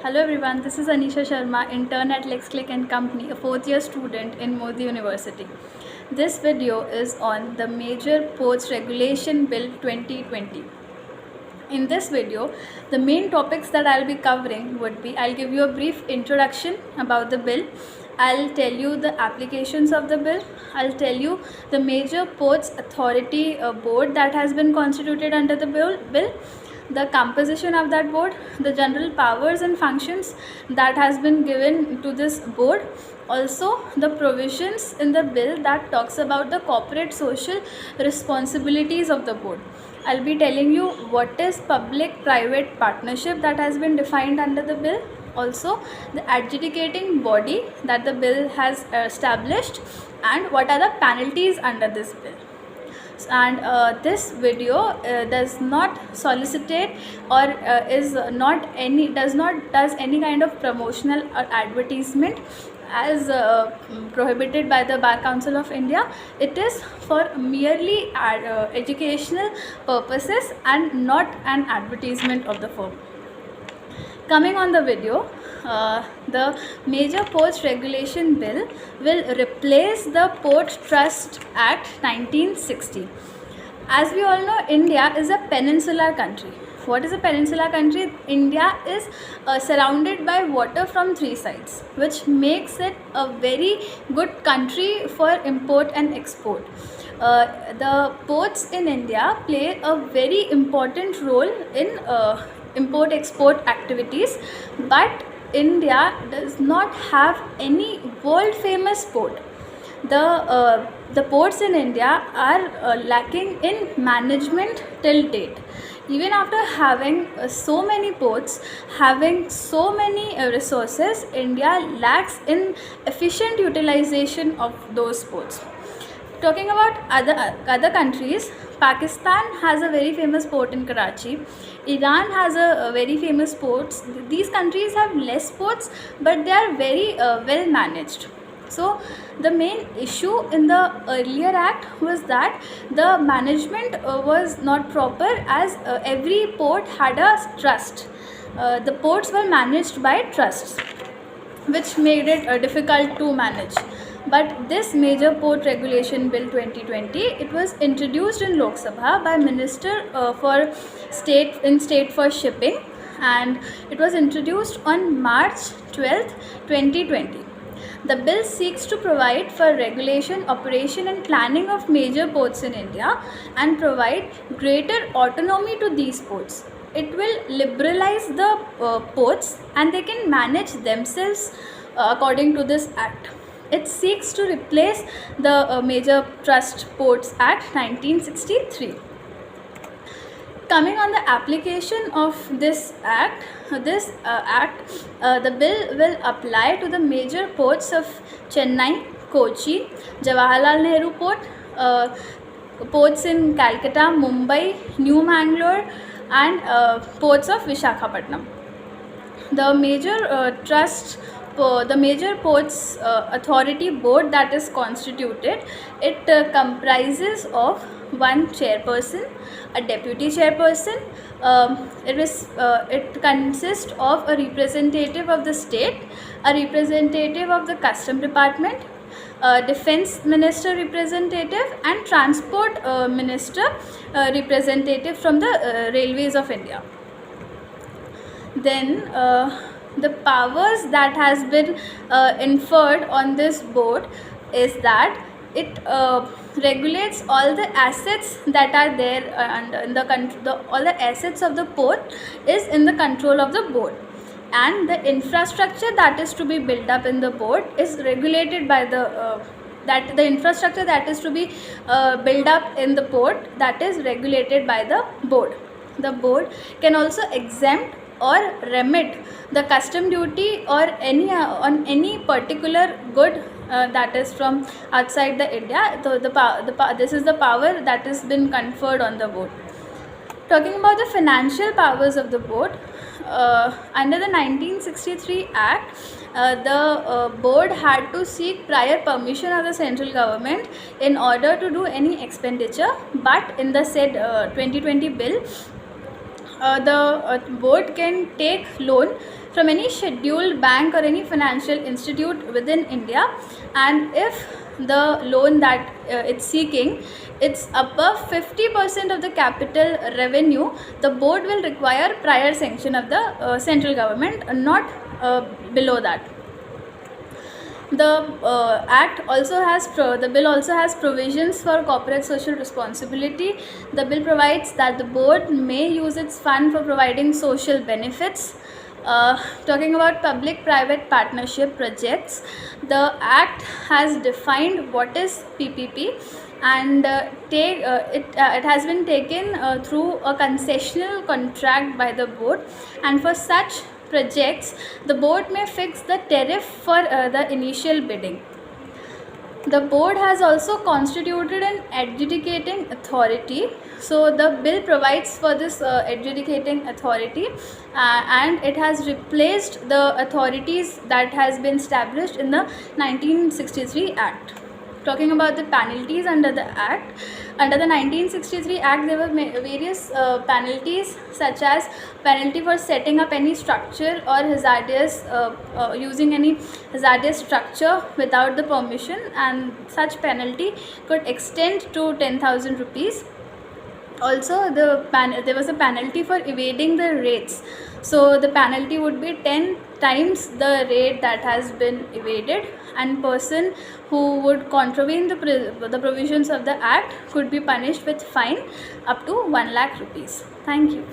Hello everyone, this is Anisha Sharma, intern at LexClick and Company, a fourth year student in Modi University. This video is on the Major Ports Regulation Bill 2020. In this video, the main topics that I'll be covering would be, I'll give you a brief introduction about the bill, I'll tell you the applications of the bill, I'll tell you the Major Ports Authority board that has been constituted under the bill, the composition of that board, the general powers and functions that has been given to this board, also the provisions in the bill that talks about the corporate social responsibilities of the board. I'll be telling you what is public-private partnership that has been defined under the bill, also the adjudicating body that the bill has established, and what are the penalties under this bill. And this video does not solicitate or does any kind of promotional or advertisement as prohibited by the Bar Council of India. It is for merely educational purposes and not an advertisement of the firm. Coming on the video, the Major Ports Regulation Bill will replace the Port Trust Act 1960. As we all know, India is a peninsular country. What is a peninsular country? India is surrounded by water from three sides, which makes it a very good country for import and export. The ports in India play a very important role in import-export activities, but India does not have any world-famous port. The ports in India are lacking in management till date. Even after having so many ports, having so many resources, India lacks in efficient utilization of those ports. Talking about other countries, Pakistan has a very famous port in Karachi. Iran has a very famous ports. These countries have less ports, but they are very well managed. So the main issue in the earlier act was that the management was not proper, as every port had a trust. The ports were managed by trusts, which made it difficult to manage. But this Major Port Regulation Bill 2020, it was introduced in Lok Sabha by Minister for State for Shipping, and it was introduced on March 12th, 2020. The bill seeks to provide for regulation, operation and planning of major ports in India and provide greater autonomy to these ports. It will liberalize the ports and they can manage themselves according to this act. It seeks to replace the Major Trust Ports Act 1963. Coming on the application of this act, the bill will apply to the major ports of Chennai, Kochi, Jawaharlal Nehru Port, ports in Calcutta, Mumbai, New Mangalore, and ports of Visakhapatnam. The Major Ports Authority Board that is constituted, it comprises of one chairperson, a deputy chairperson. It consists of a representative of the state, a representative of the custom department, defense minister representative, and transport minister representative from the railways of India. Then the powers that has been inferred on this board is that it regulates all the assets that are there in the country. All the assets of the port is in the control of the board, and the infrastructure that is to be built up in the port is regulated by the infrastructure that is to be built up in the port, that is regulated by the board. The board can also exempt or remit the custom duty or on any particular good that is from outside the India. So this is the power that has been conferred on the board. Talking about the financial powers of the board, under the 1963 Act, the board had to seek prior permission of the central government in order to do any expenditure, but in the said 2020 bill, the board can take loan from any scheduled bank or any financial institute within India, and if the loan that it's seeking, it's above 50% of the capital revenue, the board will require prior sanction of the central government, not below that. The the bill also has provisions for corporate social responsibility. The bill provides that the board may use its fund for providing social benefits. Talking about public-private partnership projects, the Act has defined what is PPP, and it has been taken through a concessional contract by the board, and for such projects the board may fix the tariff for the initial bidding. The board has also constituted an adjudicating authority. So the bill provides for this adjudicating authority, and it has replaced the authorities that has been established in the 1963 Act. Talking about the penalties under the Act, under the 1963 Act, there were various penalties, such as penalty for setting up any structure or hazardous using any hazardous structure without the permission, and such penalty could extend to 10,000 rupees. Also, there was a penalty for evading the rates. So the penalty would be 10 times the rate that has been evaded, and person who would contravene the provisions of the Act could be punished with fine up to 1 lakh rupees. Thank you.